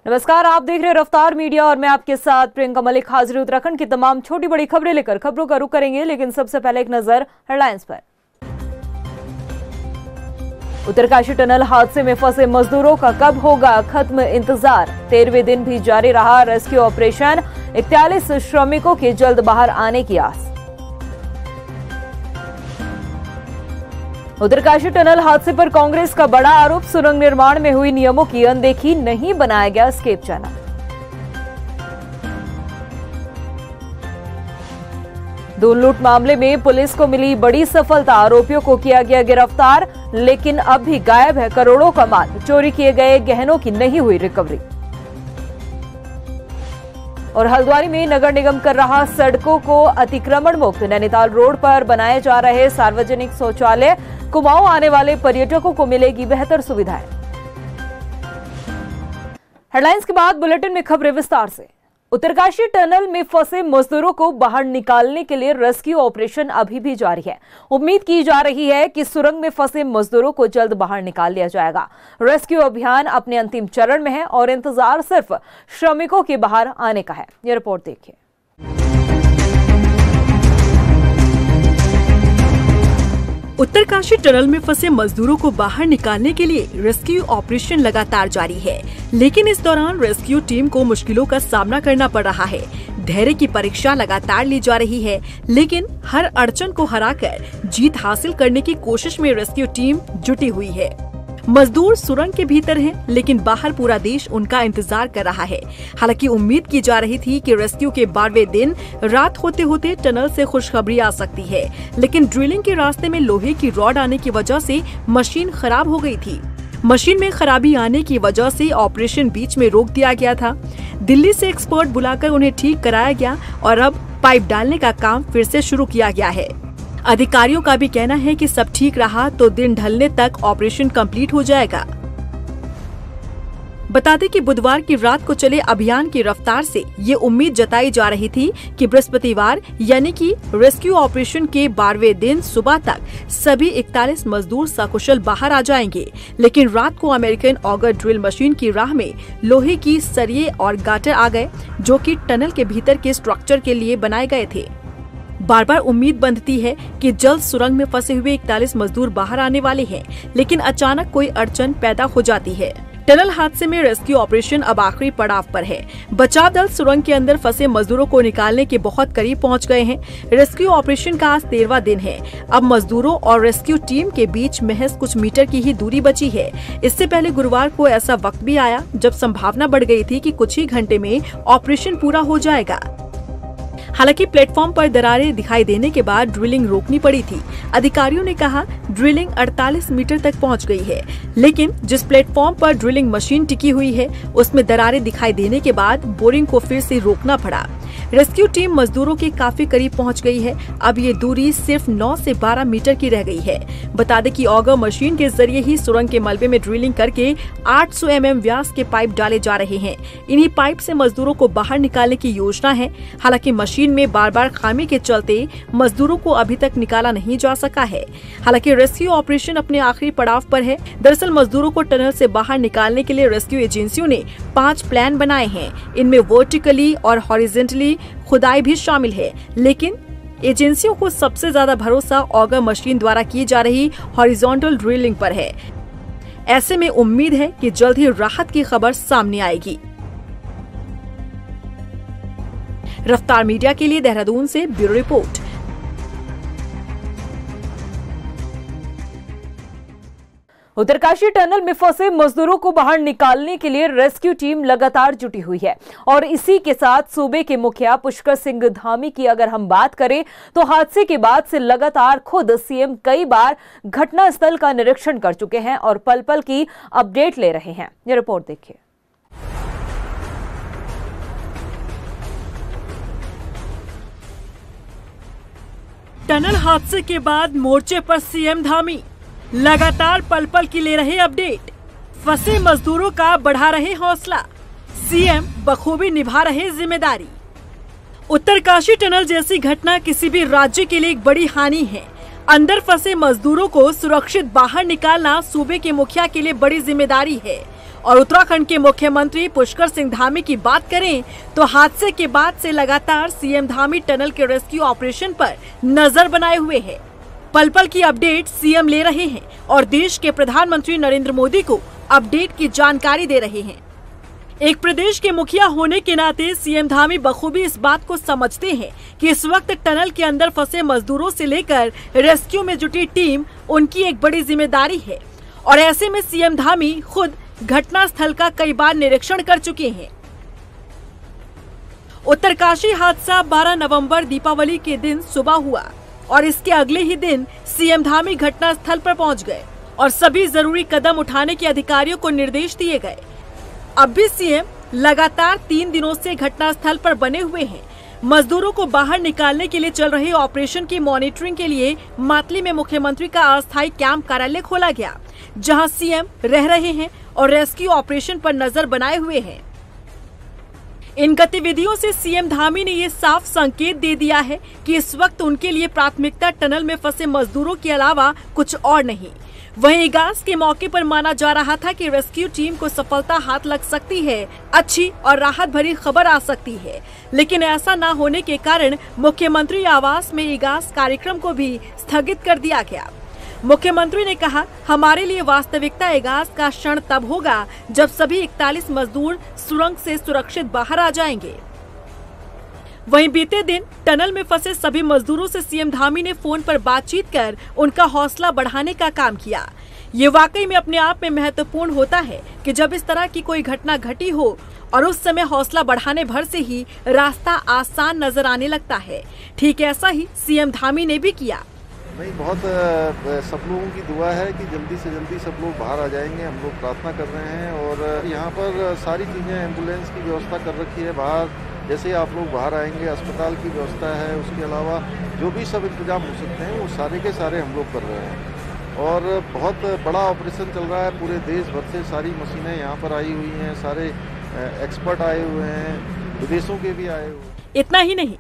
नमस्कार, आप देख रहे हैं रफ्तार मीडिया और मैं आपके साथ प्रियंका मलिक हाजिर। उत्तराखंड की तमाम छोटी बड़ी खबरें लेकर खबरों का रुख करेंगे, लेकिन सबसे पहले एक नजर हेडलाइंस पर। उत्तरकाशी टनल हादसे में फंसे मजदूरों का कब होगा खत्म इंतजार। 13वें दिन भी जारी रहा रेस्क्यू ऑपरेशन। 41 श्रमिकों के जल्द बाहर आने की आस। उत्तरकाशी टनल हादसे पर कांग्रेस का बड़ा आरोप। सुरंग निर्माण में हुई नियमों की अनदेखी, नहीं बनाया गया एस्केप चैनल। दून लूट मामले में पुलिस को मिली बड़ी सफलता। आरोपियों को किया गया गिरफ्तार, लेकिन अब भी गायब है करोड़ों का माल। चोरी किए गए गहनों की नहीं हुई रिकवरी। और हल्द्वानी में नगर निगम कर रहा सड़कों को अतिक्रमण मुक्त। नैनीताल रोड पर बनाए जा रहे सार्वजनिक शौचालय। कुमाऊं आने वाले पर्यटकों को मिलेगी बेहतर सुविधाएं। हेडलाइंस के बाद बुलेटिन में खबरें विस्तार से। उत्तरकाशी टनल में फंसे मजदूरों को बाहर निकालने के लिए रेस्क्यू ऑपरेशन अभी भी जारी है। उम्मीद की जा रही है कि सुरंग में फंसे मजदूरों को जल्द बाहर निकाल लिया जाएगा। रेस्क्यू अभियान अपने अंतिम चरण में है और इंतजार सिर्फ श्रमिकों के बाहर आने का है। यह रिपोर्ट देखिए। उत्तरकाशी टनल में फंसे मजदूरों को बाहर निकालने के लिए रेस्क्यू ऑपरेशन लगातार जारी है, लेकिन इस दौरान रेस्क्यू टीम को मुश्किलों का सामना करना पड़ रहा है। धैर्य की परीक्षा लगातार ली जा रही है, लेकिन हर अड़चन को हराकर जीत हासिल करने की कोशिश में रेस्क्यू टीम जुटी हुई है। मजदूर सुरंग के भीतर हैं, लेकिन बाहर पूरा देश उनका इंतजार कर रहा है। हालांकि उम्मीद की जा रही थी कि रेस्क्यू के 12वें दिन रात होते होते टनल से खुशखबरी आ सकती है, लेकिन ड्रिलिंग के रास्ते में लोहे की रॉड आने की वजह से मशीन खराब हो गई थी। मशीन में खराबी आने की वजह से ऑपरेशन बीच में रोक दिया गया था। दिल्ली से एक्सपर्ट बुलाकर उन्हें ठीक कराया गया और अब पाइप डालने का काम फिर से शुरू किया गया है। अधिकारियों का भी कहना है कि सब ठीक रहा तो दिन ढलने तक ऑपरेशन कंप्लीट हो जाएगा। बता दें कि बुधवार की रात को चले अभियान की रफ्तार से ये उम्मीद जताई जा रही थी कि बृहस्पतिवार यानी कि रेस्क्यू ऑपरेशन के 12वें दिन सुबह तक सभी 41 मजदूर सकुशल बाहर आ जाएंगे, लेकिन रात को अमेरिकन ऑगर ड्रिल मशीन की राह में लोहे की सरिये और गाटर आ गए, जो कि टनल के भीतर के स्ट्रक्चर के लिए बनाए गए थे। बार बार उम्मीद बंधती है कि जल्द सुरंग में फंसे हुए 41 मजदूर बाहर आने वाले हैं, लेकिन अचानक कोई अड़चन पैदा हो जाती है। टनल हादसे में रेस्क्यू ऑपरेशन अब आखिरी पड़ाव पर है। बचाव दल सुरंग के अंदर फंसे मजदूरों को निकालने के बहुत करीब पहुंच गए हैं। रेस्क्यू ऑपरेशन का आज 13वां दिन है। अब मजदूरों और रेस्क्यू टीम के बीच महज कुछ मीटर की ही दूरी बची है। इससे पहले गुरुवार को ऐसा वक्त भी आया जब संभावना बढ़ गई थी कि कुछ ही घंटे में ऑपरेशन पूरा हो जाएगा। हालांकि प्लेटफॉर्म पर दरारें दिखाई देने के बाद ड्रिलिंग रोकनी पड़ी थी। अधिकारियों ने कहा ड्रिलिंग 48 मीटर तक पहुंच गई है, लेकिन जिस प्लेटफॉर्म पर ड्रिलिंग मशीन टिकी हुई है उसमें दरारें दिखाई देने के बाद बोरिंग को फिर से रोकना पड़ा। रेस्क्यू टीम मजदूरों के काफी करीब पहुंच गई है। अब ये दूरी सिर्फ 9 से 12 मीटर की रह गई है। बता दें कि ऑगर मशीन के जरिए ही सुरंग के मलबे में ड्रिलिंग करके 800 mm व्यास के पाइप डाले जा रहे हैं। इन्हीं पाइप से मजदूरों को बाहर निकालने की योजना है। हालांकि मशीन में बार बार खामी के चलते मजदूरों को अभी तक निकाला नहीं जा सका है। हालांकि रेस्क्यू ऑपरेशन अपने आखिरी पड़ाव पर है। दरअसल मजदूरों को टनल से बाहर निकालने के लिए रेस्क्यू एजेंसियों ने 5 प्लान बनाए हैं। इनमें वर्टिकली और हॉरिजॉन्टली खुदाई भी शामिल है, लेकिन एजेंसियों को सबसे ज्यादा भरोसा ऑगर मशीन द्वारा की जा रही हॉरिजॉन्टल ड्रिलिंग पर है। ऐसे में उम्मीद है कि जल्द ही राहत की खबर सामने आएगी। रफ्तार मीडिया के लिए देहरादून से ब्यूरो रिपोर्ट। उत्तरकाशी टनल में फंसे मजदूरों को बाहर निकालने के लिए रेस्क्यू टीम लगातार जुटी हुई है और इसी के साथ सूबे के मुखिया पुष्कर सिंह धामी की अगर हम बात करें तो हादसे के बाद से लगातार खुद सीएम कई बार घटनास्थल का निरीक्षण कर चुके हैं और पल पल की अपडेट ले रहे हैं। ये रिपोर्ट देखिए। टनल हादसे के बाद मोर्चे पर सीएम धामी लगातार पल पल की ले रहे अपडेट। फंसे मजदूरों का बढ़ा रहे हौसला, सीएम बखूबी निभा रहे जिम्मेदारी। उत्तरकाशी टनल जैसी घटना किसी भी राज्य के लिए एक बड़ी हानि है। अंदर फंसे मजदूरों को सुरक्षित बाहर निकालना सूबे के मुखिया के लिए बड़ी जिम्मेदारी है। और उत्तराखंड के मुख्यमंत्री पुष्कर सिंह धामी की बात करें तो हादसे के बाद से लगातार सीएम धामी टनल के रेस्क्यू ऑपरेशन पर नजर बनाए हुए हैं। पल पल की अपडेट सीएम ले रहे हैं और देश के प्रधानमंत्री नरेंद्र मोदी को अपडेट की जानकारी दे रहे हैं। एक प्रदेश के मुखिया होने के नाते सीएम धामी बखूबी इस बात को समझते हैं कि इस वक्त टनल के अंदर फंसे मजदूरों से लेकर रेस्क्यू में जुटी टीम उनकी एक बड़ी जिम्मेदारी है और ऐसे में सीएम धामी खुद घटना स्थल का कई बार निरीक्षण कर चुके हैं। उत्तरकाशी हादसा 12 नवंबर दीपावली के दिन सुबह हुआ और इसके अगले ही दिन सीएम धामी घटना स्थल पर पहुंच गए और सभी जरूरी कदम उठाने के अधिकारियों को निर्देश दिए गए। अब भी सीएम लगातार 3 दिनों से घटना स्थल पर बने हुए हैं। मजदूरों को बाहर निकालने के लिए चल रहे ऑपरेशन की मॉनिटरिंग के लिए मातली में मुख्यमंत्री का अस्थायी कैंप कार्यालय खोला गया, जहां सीएम रह रहे हैं और रेस्क्यू ऑपरेशन पर नजर बनाए हुए हैं। इन गतिविधियों से सीएम धामी ने ये साफ संकेत दे दिया है कि इस वक्त उनके लिए प्राथमिकता टनल में फंसे मजदूरों के अलावा कुछ और नहीं। वहीं इगास के मौके पर माना जा रहा था कि रेस्क्यू टीम को सफलता हाथ लग सकती है, अच्छी और राहत भरी खबर आ सकती है, लेकिन ऐसा न होने के कारण मुख्यमंत्री आवास में इगास कार्यक्रम को भी स्थगित कर दिया गया। मुख्यमंत्री ने कहा, हमारे लिए वास्तविकता इगास का क्षण तब होगा जब सभी 41 मजदूर सुरंग से सुरक्षित बाहर आ जाएंगे। वहीं बीते दिन टनल में फंसे सभी मजदूरों से सीएम धामी ने फोन पर बातचीत कर उनका हौसला बढ़ाने का काम किया। ये वाकई में अपने आप में महत्वपूर्ण होता है कि जब इस तरह की कोई घटना घटी हो और उस समय हौसला बढ़ाने भर से ही रास्ता आसान नजर आने लगता है। ठीक ऐसा ही सीएम धामी ने भी किया। नहीं, बहुत सब लोगों की दुआ है कि जल्दी से जल्दी सब लोग बाहर आ जाएंगे। हम लोग प्रार्थना कर रहे हैं और यहाँ पर सारी चीज़ें, एम्बुलेंस की व्यवस्था कर रखी है। बाहर जैसे ही आप लोग बाहर आएंगे, अस्पताल की व्यवस्था है, उसके अलावा जो भी सब इंतजाम हो सकते हैं वो सारे के सारे हम लोग कर रहे हैं। और बहुत बड़ा ऑपरेशन चल रहा है, पूरे देश भर से सारी मशीनें यहाँ पर आई हुई हैं, सारे एक्सपर्ट आए हुए हैं, विदेशों के भी आए हुए। इतना ही नहीं,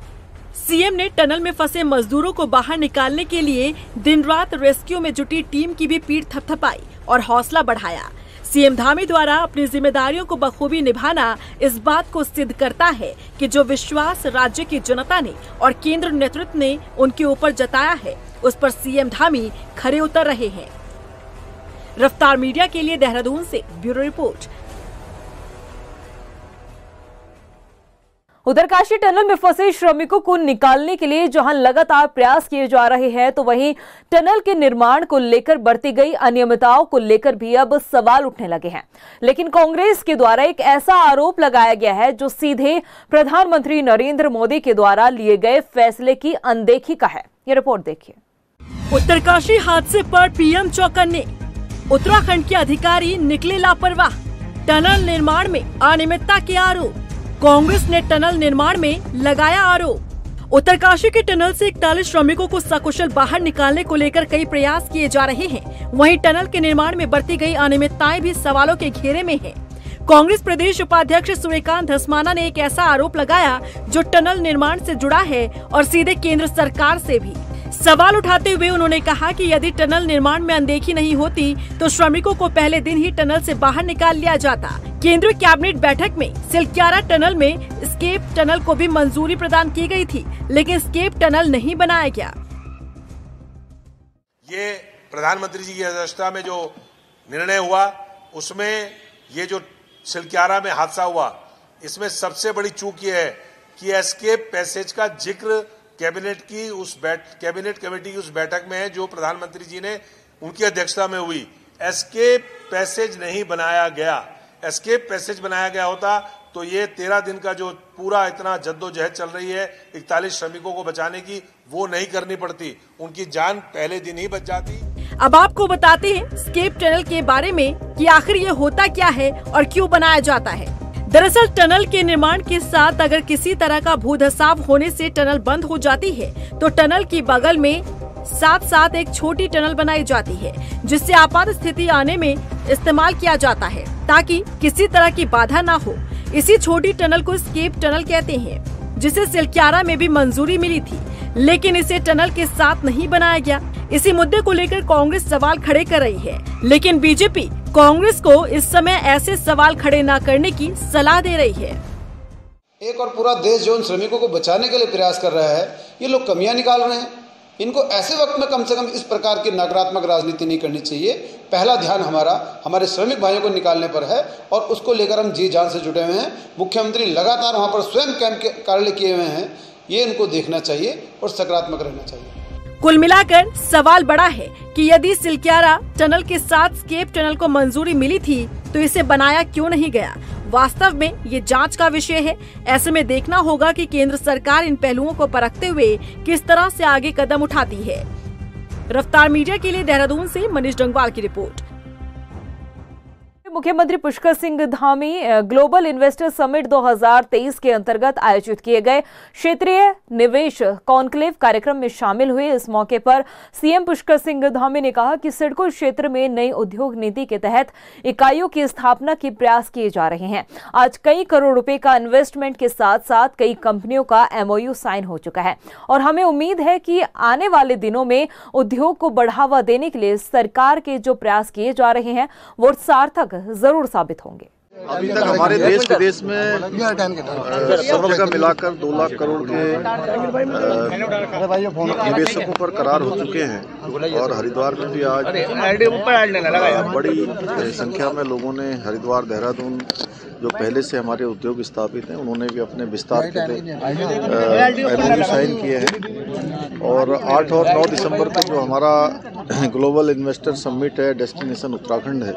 सीएम ने टनल में फंसे मजदूरों को बाहर निकालने के लिए दिन रात रेस्क्यू में जुटी टीम की भी पीठ थपथपाई और हौसला बढ़ाया। सीएम धामी द्वारा अपनी जिम्मेदारियों को बखूबी निभाना इस बात को सिद्ध करता है कि जो विश्वास राज्य की जनता ने और केंद्र नेतृत्व ने उनके ऊपर जताया है, उस पर सीएम धामी खरे उतर रहे हैं। रफ्तार मीडिया के लिए देहरादून से ब्यूरो रिपोर्ट। उत्तरकाशी टनल में फंसे श्रमिकों को निकालने के लिए जहां लगातार प्रयास किए जा रहे हैं, तो वहीं टनल के निर्माण को लेकर बरती गई अनियमितताओं को लेकर भी अब सवाल उठने लगे हैं। लेकिन कांग्रेस के द्वारा एक ऐसा आरोप लगाया गया है जो सीधे प्रधानमंत्री नरेंद्र मोदी के द्वारा लिए गए फैसले की अनदेखी का है। ये रिपोर्ट देखिए। उत्तरकाशी हादसे पर पीएम चौकन्ने, उत्तराखंड के अधिकारी निकले लापरवाह, टनल निर्माण में अनियमितता के आरोप। कांग्रेस ने टनल निर्माण में लगाया आरोप। उत्तरकाशी के टनल से 41 श्रमिकों को सकुशल बाहर निकालने को लेकर कई प्रयास किए जा रहे हैं। वहीं टनल के निर्माण में बरती गई अनियमितताएं भी सवालों के घेरे में हैं। कांग्रेस प्रदेश उपाध्यक्ष सूर्यकांत धस्माना ने एक ऐसा आरोप लगाया जो टनल निर्माण से जुड़ा है और सीधे केंद्र सरकार से भी। सवाल उठाते हुए उन्होंने कहा कि यदि टनल निर्माण में अनदेखी नहीं होती तो श्रमिकों को पहले दिन ही टनल से बाहर निकाल लिया जाता। केंद्रीय कैबिनेट बैठक में सिलक्यारा टनल में स्केप टनल को भी मंजूरी प्रदान की गई थी, लेकिन स्केप टनल नहीं बनाया गया। ये प्रधानमंत्री जी की अध्यक्षता में जो निर्णय हुआ, उसमें ये जो सिलक्यारा में हादसा हुआ, इसमें सबसे बड़ी चूक ये है कि एस्केप पैसेज का जिक्र कैबिनेट कमेटी की उस बैठक में है जो प्रधानमंत्री जी ने उनकी अध्यक्षता में हुई। एस्केप पैसेज नहीं बनाया गया। एस्केप पैसेज बनाया गया होता तो ये 13 दिन का जो पूरा इतना जद्दोजहद चल रही है 41 श्रमिकों को बचाने की, वो नहीं करनी पड़ती, उनकी जान पहले दिन ही बच जाती। अब आपको बताते हैं स्केप टनल के बारे में कि आखिर ये होता क्या है और क्यों बनाया जाता है। दरअसल टनल के निर्माण के साथ अगर किसी तरह का भूधसाव होने से टनल बंद हो जाती है तो टनल की बगल में साथ साथ एक छोटी टनल बनाई जाती है, जिससे आपात स्थिति आने में इस्तेमाल किया जाता है ताकि किसी तरह की बाधा ना हो। इसी छोटी टनल को स्केप टनल कहते हैं, जिसे सिलक्यारा में भी मंजूरी मिली थी, लेकिन इसे टनल के साथ नहीं बनाया गया। इसी मुद्दे को लेकर कांग्रेस सवाल खड़े कर रही है, लेकिन बीजेपी कांग्रेस को इस समय ऐसे सवाल खड़े न करने की सलाह दे रही है। एक और पूरा देश जो उन श्रमिकों को बचाने के लिए प्रयास कर रहा है, ये लोग कमियां निकाल रहे हैं। इनको ऐसे वक्त में कम से कम इस प्रकार की नकारात्मक राजनीति नहीं करनी चाहिए। पहला ध्यान हमारा हमारे श्रमिक भाइयों को निकालने पर है और उसको लेकर हम जी जान से जुटे हुए हैं। मुख्यमंत्री लगातार वहां पर स्वयं कैंप के कार्यालय किए हुए हैं, ये इनको देखना चाहिए और सकारात्मक रहना चाहिए। कुल मिलाकर सवाल बड़ा है कि यदि सिलक्यारा टनल के साथ स्केप टनल को मंजूरी मिली थी तो इसे बनाया क्यों नहीं गया। वास्तव में ये जांच का विषय है। ऐसे में देखना होगा कि केंद्र सरकार इन पहलुओं को परखते हुए किस तरह से आगे कदम उठाती है। रफ्तार मीडिया के लिए देहरादून से मनीष डंगवाल की रिपोर्ट। मुख्यमंत्री Pushkar Singh Dhami global investor summit 2023 के अंतर्गत आयोजित किए गए क्षेत्रीय निवेश कॉन्क्लेव कार्यक्रम में शामिल हुए। इस मौके पर सीएम पुष्कर सिंह धामी ने कहा कि सिडको क्षेत्र में नई उद्योग नीति के तहत इकाइयों की स्थापना के प्रयास किए जा रहे हैं। आज कई करोड़ रुपए का इन्वेस्टमेंट के साथ साथ कई कंपनियों का MOU साइन हो चुका है और हमें उम्मीद है कि आने वाले दिनों में उद्योग को बढ़ावा देने के लिए सरकार के जो प्रयास किए जा रहे हैं वो सार्थक जरूर साबित होंगे। अभी तक हमारे देश विदेश में सब जगह मिलाकर 2 लाख करोड़ के निवेशकों पर करार हो चुके हैं और हरिद्वार में भी आज बड़ी संख्या में लोगों ने हरिद्वार देहरादून जो पहले से हमारे उद्योग स्थापित हैं उन्होंने भी अपने विस्तार के लिए MOU साइन किए हैं। और 8 और 9 दिसंबर को जो हमारा ग्लोबल इन्वेस्टर समिट है डेस्टिनेशन उत्तराखंड है,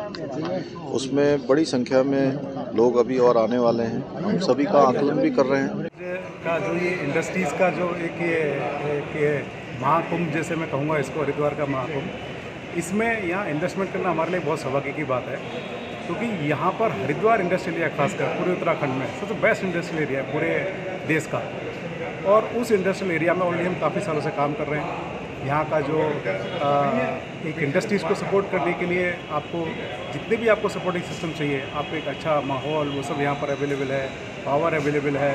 उसमें बड़ी संख्या में लोग अभी और आने वाले हैं। हम सभी का आकलन भी कर रहे हैं। का जो ये इंडस्ट्रीज़ का जो एक ये महाकुंभ जैसे मैं कहूँगा इसको, हरिद्वार का महाकुंभ, इसमें यहाँ इन्वेस्टमेंट करना हमारे लिए बहुत सौभाग्य की बात है, क्योंकि यहाँ पर हरिद्वार इंडस्ट्रियल एरिया खासकर पूरे उत्तराखंड में सबसे बेस्ट इंडस्ट्रियल एरिया है पूरे देश का। और उस इंडस्ट्रियल एरिया में ऑलरेडी हम काफ़ी सालों से काम कर रहे हैं। यहाँ का जो एक इंडस्ट्रीज़ को सपोर्ट करने के लिए आपको जितने भी आपको सपोर्टिंग सिस्टम चाहिए, आपको एक अच्छा माहौल वो सब यहाँ पर अवेलेबल है, पावर अवेलेबल है,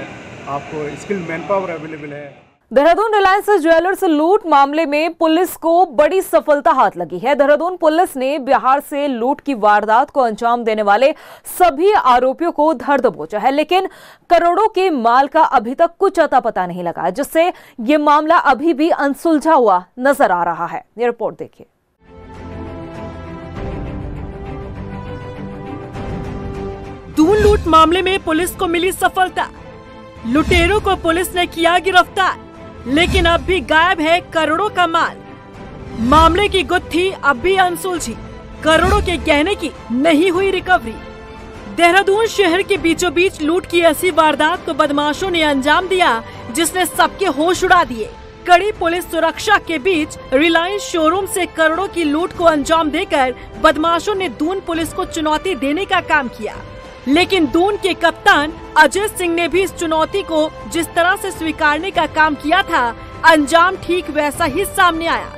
आपको स्किल्ड मैन पावर अवेलेबल है। देहरादून रिलायंस ज्वेलर्स लूट मामले में पुलिस को बड़ी सफलता हाथ लगी है। देहरादून पुलिस ने बिहार से लूट की वारदात को अंजाम देने वाले सभी आरोपियों को धर दबोचा है, लेकिन करोड़ों के माल का अभी तक कुछ अता पता नहीं लगा, जिससे ये मामला अभी भी अनसुलझा हुआ नजर आ रहा है। ये रिपोर्ट देखिए। दून लूट मामले में पुलिस को मिली सफलता। लुटेरों को पुलिस ने किया गिरफ्तार, लेकिन अब भी गायब है करोड़ों का माल। मामले की गुत्थी अब भी अनसुलझी, करोड़ों के गहने की नहीं हुई रिकवरी। देहरादून शहर के बीचों बीच लूट की ऐसी वारदात को बदमाशों ने अंजाम दिया जिसने सबके होश उड़ा दिए। कड़ी पुलिस सुरक्षा के बीच रिलायंस शोरूम से करोड़ों की लूट को अंजाम देकर बदमाशों ने दून पुलिस को चुनौती देने का काम किया, लेकिन दून के कप्तान अजय सिंह ने भी इस चुनौती को जिस तरह से स्वीकारने का काम किया था, अंजाम ठीक वैसा ही सामने आया।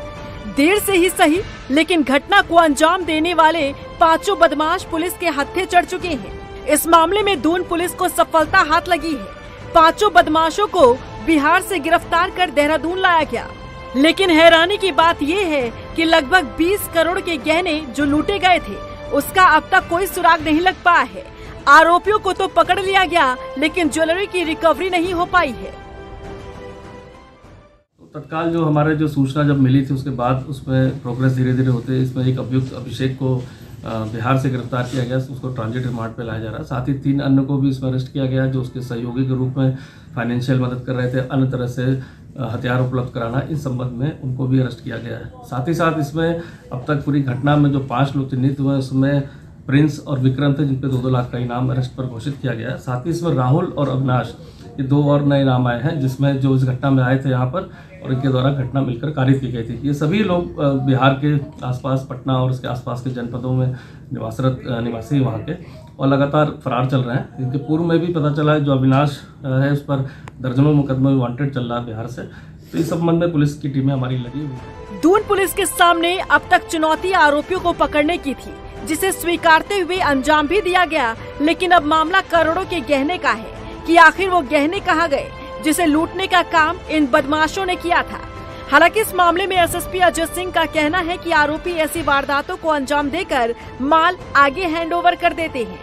देर से ही सही, लेकिन घटना को अंजाम देने वाले 5 बदमाश पुलिस के हत्थे चढ़ चुके हैं। इस मामले में दून पुलिस को सफलता हाथ लगी है। 5 बदमाशों को बिहार से गिरफ्तार कर देहरादून लाया गया, लेकिन हैरानी की बात ये है कि लगभग 20 करोड़ के गहने जो लूटे गए थे, उसका अब तक कोई सुराग नहीं लग पाया है। आरोपियों को तो पकड़ लिया गया, लेकिन ज्वेलरी की रिकवरी नहीं हो पाई है। तत्काल जो हमारे जो सूचना जब मिली थी उसके बाद उसमें प्रोग्रेस धीरे धीरे होते इसमें एक अभियुक्त अभिषेक को बिहार से गिरफ्तार किया गया, उसको ट्रांजिट रिमांड पे लाया जा रहा है। साथ ही 3 अन्य को भी इसमें अरेस्ट किया गया जो उसके सहयोगी के रूप में फाइनेंशियल मदद कर रहे थे, अन्य तरह से हथियार उपलब्ध कराना, इस संबंध में उनको भी अरेस्ट किया गया है। साथ ही साथ इसमें अब तक पूरी घटना में जो 5 लोग चिन्हित हुए उसमें प्रिंस और विक्रांत थे, जिनपे 2-2 लाख का इनाम अरेस्ट पर घोषित किया गया है। साथ ही इसमें राहुल और अविनाश, ये 2 और नए नाम आए हैं जिसमें जो इस घटना में आए थे यहाँ पर और इनके द्वारा घटना मिलकर कारित की गई थी। ये सभी लोग बिहार के आसपास, पटना और उसके आसपास के जनपदों में निवासी वहाँ के, और लगातार फरार चल रहे हैं। इनके पूर्व में भी पता चला है जो अविनाश है उस पर दर्जनों मुकदमे में वांटेड चल रहा है बिहार से। तो इस संबंध में पुलिस की टीमें हमारी लगी हुई है। दून पुलिस के सामने अब तक चुनौती आरोपियों को पकड़ने की थी, जिसे स्वीकारते हुए अंजाम भी दिया गया, लेकिन अब मामला करोड़ों के गहने का है कि आखिर वो गहने कहाँ गए जिसे लूटने का काम इन बदमाशों ने किया था। हालांकि इस मामले में एसएसपी अजय सिंह का कहना है कि आरोपी ऐसी वारदातों को अंजाम देकर माल आगे हैंडओवर कर देते हैं।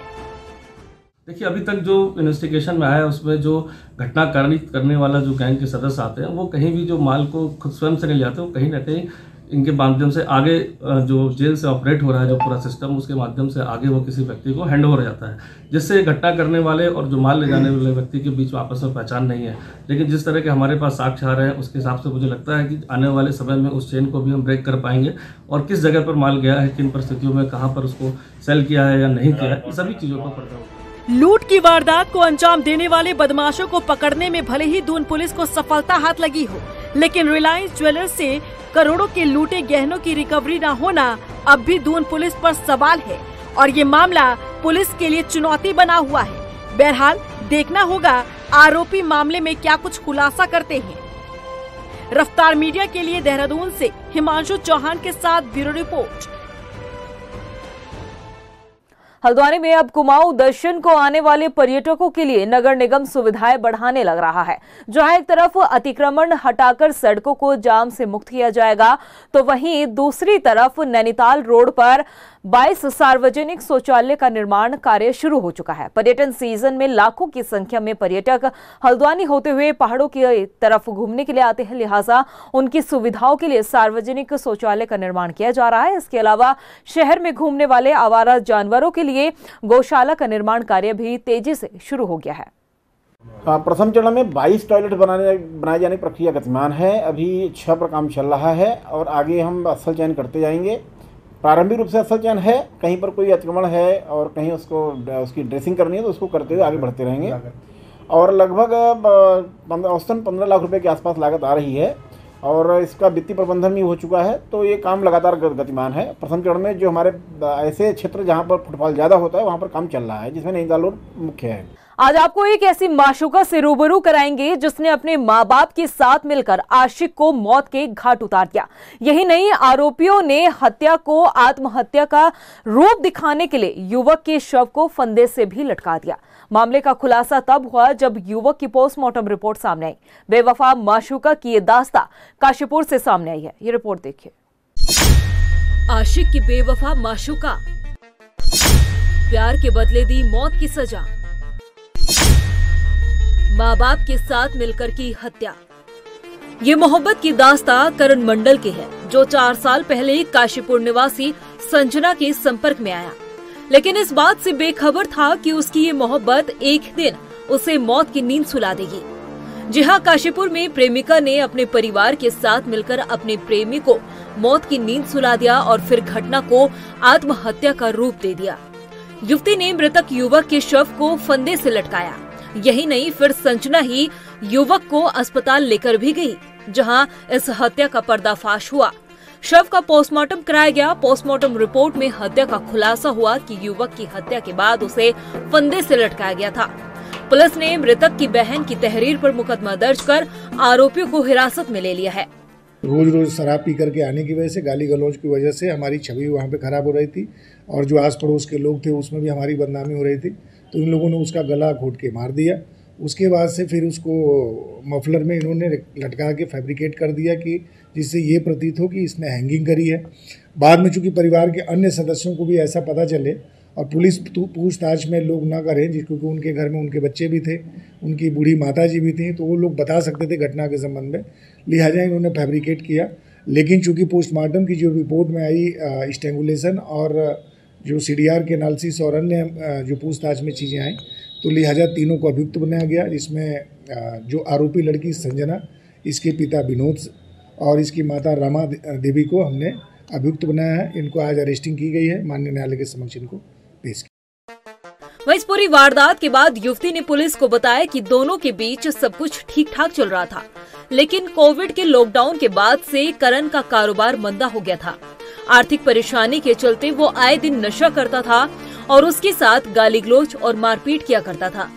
देखिए, अभी तक जो इन्वेस्टिगेशन में आया है उसमें जो घटना करने वाला जो गैंग के सदस्य आते हैं वो कहीं भी जो माल को खुद स्वयं से नहीं ले आते, वो कहीं ना कहीं इनके माध्यम से आगे जो जेल से ऑपरेट हो रहा है जो पूरा सिस्टम, उसके माध्यम से आगे वो किसी व्यक्ति को हैंड ओवर हो जाता है, जिससे घटना करने वाले और जो माल ले जाने वाले व्यक्ति के बीच में आपस में पहचान नहीं है। लेकिन जिस तरह के हमारे पास साक्ष्य आ रहे हैं उसके हिसाब से मुझे लगता है कि आने वाले समय में उस चेन को भी हम ब्रेक कर पाएंगे और किस जगह पर माल गया है, किन परिस्थितियों में कहाँ पर उसको सेल किया है या नहीं किया है, सभी चीज़ों का पता होगा। लूट की वारदात को अंजाम देने वाले बदमाशों को पकड़ने में भले ही दून पुलिस को सफलता हाथ लगी हो, लेकिन रिलायंस ज्वेलर्स से करोड़ों के लूटे गहनों की रिकवरी न होना अब भी दून पुलिस पर सवाल है और ये मामला पुलिस के लिए चुनौती बना हुआ है। बहरहाल देखना होगा आरोपी मामले में क्या कुछ खुलासा करते हैं। रफ्तार मीडिया के लिए देहरादून से हिमांशु चौहान के साथ ब्यूरो रिपोर्ट। हल्द्वानी में अब कुमाऊं दर्शन को आने वाले पर्यटकों के लिए नगर निगम सुविधाएं बढ़ाने लग रहा है। जहां एक तरफ अतिक्रमण हटाकर सड़कों को जाम से मुक्त किया जाएगा, तो वहीं दूसरी तरफ नैनीताल रोड पर 22 सार्वजनिक शौचालय का निर्माण कार्य शुरू हो चुका है। पर्यटन सीजन में लाखों की संख्या में पर्यटक हल्द्वानी होते हुए पहाड़ों की तरफ घूमने के लिए आते हैं, लिहाजा उनकी सुविधाओं के लिए सार्वजनिक शौचालय का निर्माण किया जा रहा है। इसके अलावा शहर में घूमने वाले आवारा जानवरों के लिए गौशाला का निर्माण कार्य भी तेजी से शुरू हो गया है। प्रथम चरण में 22 टॉयलेट बनाए जाने की प्रक्रिया गतिमान है। अभी 6 पर काम चल रहा है और आगे हम स्थल चयन करते जाएंगे। प्रारंभिक रूप से स्थल चयन है, कहीं पर कोई अतिक्रमण है और कहीं उसकी ड्रेसिंग करनी है तो उसको करते हुए आगे बढ़ते रहेंगे और लगभग औसतन 15 लाख रुपए के आसपास लागत आ रही है और इसका वित्तीय प्रबंधन भी हो चुका है, तो ये काम लगातार गतिमान है। प्रथम चरण में जो हमारे ऐसे क्षेत्र जहाँ पर फुटफॉल ज़्यादा होता है वहाँ पर काम चल रहा है, जिसमें नैनीताल रोड मुख्य है। आज आपको एक ऐसी माशूका से रूबरू कराएंगे जिसने अपने माँ बाप के साथ मिलकर आशिक को मौत के घाट उतार दिया। यही नहीं, आरोपियों ने हत्या को आत्महत्या का रूप दिखाने के लिए युवक के शव को फंदे से भी लटका दिया। मामले का खुलासा तब हुआ जब युवक की पोस्टमार्टम रिपोर्ट सामने आई। बेवफा माशूका की ये दास्तां काशीपुर से सामने आई है, ये रिपोर्ट देखिए। आशिक की बेवफा माशूका, प्यार के बदले दी मौत की सजा, माँ बाप के साथ मिलकर की हत्या। ये मोहब्बत की दास्तां करण मंडल की है, जो 4 साल पहले काशीपुर निवासी संजना के संपर्क में आया, लेकिन इस बात से बेखबर था कि उसकी ये मोहब्बत एक दिन उसे मौत की नींद सुला देगी। जी हाँ, काशीपुर में प्रेमिका ने अपने परिवार के साथ मिलकर अपने प्रेमी को मौत की नींद सुला दिया और फिर घटना को आत्महत्या का रूप दे दिया। युवती ने मृतक युवक के शव को फंदे से लटकाया। यही नहीं, फिर संजना ही युवक को अस्पताल लेकर भी गई, जहां इस हत्या का पर्दाफाश हुआ। शव का पोस्टमार्टम कराया गया। पोस्टमार्टम रिपोर्ट में हत्या का खुलासा हुआ कि युवक की हत्या के बाद उसे फंदे से लटकाया गया था। पुलिस ने मृतक की बहन की तहरीर पर मुकदमा दर्ज कर आरोपियों को हिरासत में ले लिया है। रोज रोज शराब पी करके आने की वजह से, गाली गलौज की वजह से हमारी छवि वहाँ पे खराब हो रही थी और जो आस पड़ोस के लोग थे उसमें भी हमारी बदनामी हो रही थी, तो इन लोगों ने उसका गला घोट के मार दिया। उसके बाद से फिर उसको मफलर में इन्होंने लटका के फैब्रिकेट कर दिया कि जिससे ये प्रतीत हो कि इसने हैंगिंग करी है। बाद में चूंकि परिवार के अन्य सदस्यों को भी ऐसा पता चले और पुलिस पूछताछ में लोग ना करें, क्योंकि उनके घर में उनके बच्चे भी थे, उनकी बूढ़ी माता जी भी थी, तो वो लोग बता सकते थे घटना के संबंध में, लिहाजा इन्होंने फैब्रिकेट किया। लेकिन चूंकि पोस्टमार्टम की जो रिपोर्ट में आई स्ट्रैंगुलेशन और जो CDR के एनालिसिस और अन्य जो पूछताछ में चीज़ें आई, तो लिहाजा तीनों को अभियुक्त बनाया गया, जिसमें जो आरोपी लड़की संजना, इसके पिता विनोद और इसकी माता रमा देवी को हमने अभियुक्त बनाया है। इनको आज अरेस्टिंग की गई है, माननीय न्यायालय के समक्ष इनको पेश किया। वहीं इस पूरी वारदात के बाद युवती ने पुलिस को बताया कि दोनों के बीच सब कुछ ठीक ठाक चल रहा था, लेकिन कोविड के लॉकडाउन के बाद से करण का कारोबार मंदा हो गया था। आर्थिक परेशानी के चलते वो आए दिन नशा करता था और उसके साथ गाली गलौज और मारपीट किया करता था।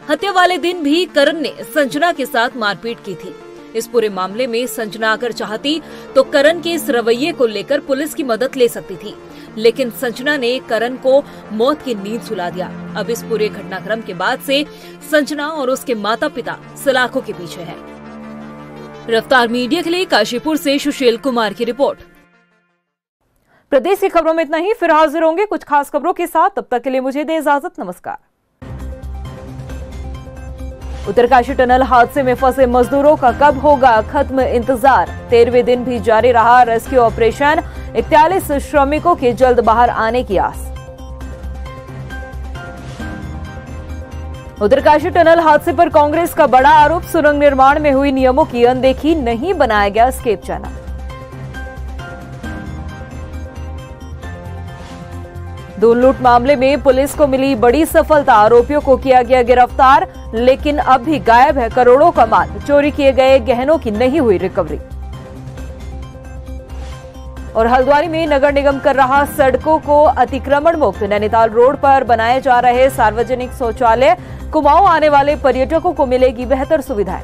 हत्या वाले दिन भी करण ने संजना के साथ मारपीट की थी। इस पूरे मामले में संजना अगर चाहती तो करण के इस रवैये को लेकर पुलिस की मदद ले सकती थी, लेकिन संजना ने करण को मौत की नींद सुला दिया। अब इस पूरे घटनाक्रम के बाद से संजना और उसके माता पिता सलाखों के पीछे है। रफ्तार मीडिया के लिए काशीपुर से सुशील कुमार की रिपोर्ट। प्रदेश की खबरों में इतना ही, फिर हाजिर होंगे कुछ खास खबरों के साथ। तब तक के लिए मुझे दे इजाजत, नमस्कार। उत्तरकाशी टनल हादसे में फंसे मजदूरों का कब होगा खत्म इंतजार, 13वें दिन भी जारी रहा रेस्क्यू ऑपरेशन, 41 श्रमिकों के जल्द बाहर आने की आस। उत्तरकाशी टनल हादसे पर कांग्रेस का बड़ा आरोप, सुरंग निर्माण में हुई नियमों की अनदेखी, नहीं बनाया गया एस्केप चैनल। दून लूट मामले में पुलिस को मिली बड़ी सफलता, आरोपियों को किया गया गिरफ्तार, लेकिन अब भी गायब है करोड़ों का माल, चोरी किए गए गहनों की नहीं हुई रिकवरी। और हल्द्वानी में नगर निगम कर रहा सड़कों को अतिक्रमण मुक्त, नैनीताल रोड पर बनाए जा रहे सार्वजनिक शौचालय, कुमाऊं आने वाले पर्यटकों को मिलेगी बेहतर सुविधाएं।